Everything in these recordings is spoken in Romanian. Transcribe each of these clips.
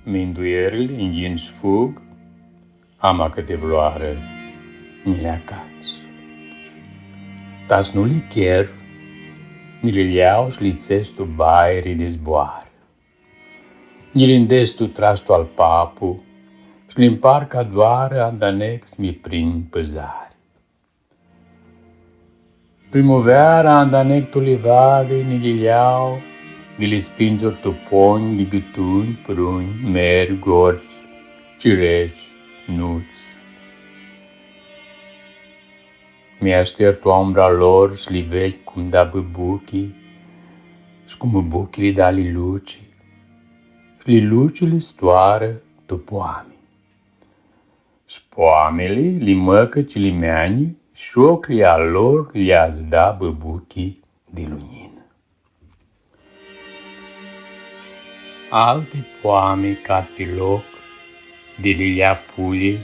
Minduierile inghin sfug, ama că te vloară ni le acați. Tas nu li chier, ni li iau și li cestu bairi de zboară. Ni li indestu trastu al papu, și li împarca doară andanex mi prind păzari. Primăvera andanec tu li vade, ni li iau, ni li spingior toponi, li gâtuni, pruni, meri, gorți, cireci, nuți. Mi aștept ombra lor și li vezi cum da băbuchii, și cum băbuchii li da li luci, și li luci li stoară tu poami. Și poamele li măcă ci li meani, și ochii a lor li-ați da băbuchii de lunină. Alte poame cad pe loc, de li lea pulii,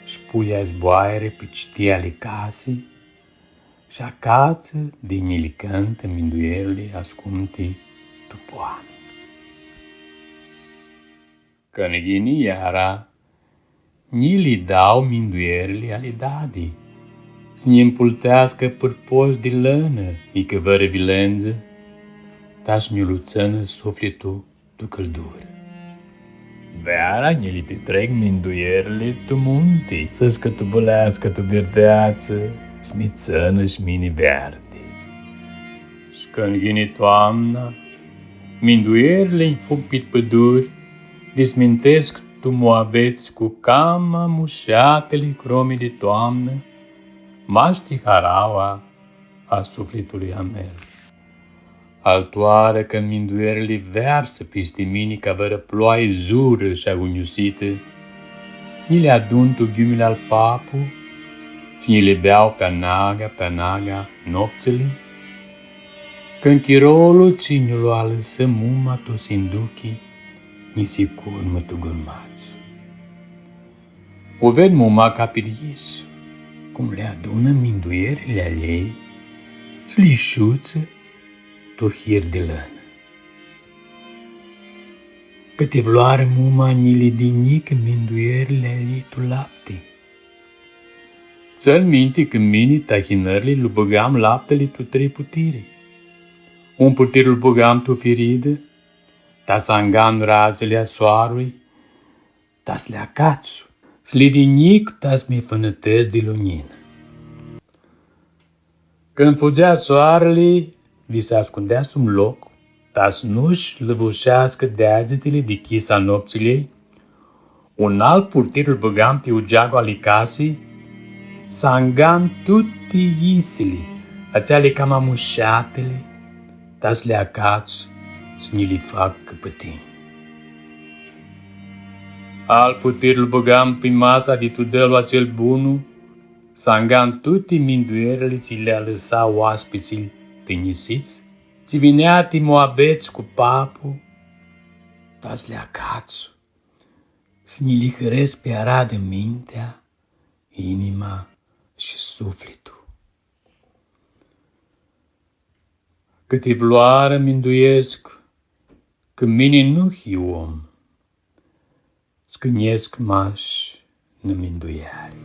și pulea zboaieră pe citii ale casei, și acață de ni li cântă minduierile ascunte tu poame. Când ghini iara, ni li dau minduierile ale dadi, să ne împultească pârpoși de lănă, i că vără vilență, ta-și ne luțănă sufletul tu căldură. Veara ne li petrec minduierile tu munte, să-ți că tu vălească tu verdeață, smițănă și mini verde. Și când ghini toamna, minduierile îi fug pe păduri, desmintesc tu moabeți cu cama mușatele cromii de toamnă, maști haraua a sufletului amel. Altoară când minduierile versă peste mine ca vără ploaie zură și agoniusită, ni le adun tu ghiumile al papu și ni le beau pe naga nopțele, când chirolul ținiul a lăsă muma tu sinduchi, ni se curmă tu gurmați. O ved muma ca pirghiș, cum le adună minduierile ale ei și li șuță tu hir de lănă. Că te vloară muma ni le dinică minduierile ale ei tu lapte. Ți-l minte că mine tahinările lu băgam laptele tu 3 putiri. Un putir îl băgam tu firidă, ta s-angam razele a soarului, ta-s le acațu, și le dinic ta-s mi fănătesc de lunină. Când fugea soarele, li se ascundea sub loc, ta-s nu-și lăvușească degetele de chisa nopțilei, un alt purtir îl băgam pe ugeagul ale casei, s-angam tutte isele, ațeale cam amușatele, ta-s le acațu și ni li fac căpătini. Alt putir îl băgam pe masa de tudălul acel bunu, s-angam tutte minduierele ți le-a lăsa oaspeții tânisiți, ți vineati moabeți cu papu, ta-s le acațu, să ni li hăresc pe aradă mintea, inima și sufletul. Că te vloară minduiesc, că mine nu hi om, scâniesc maș nă minduiare.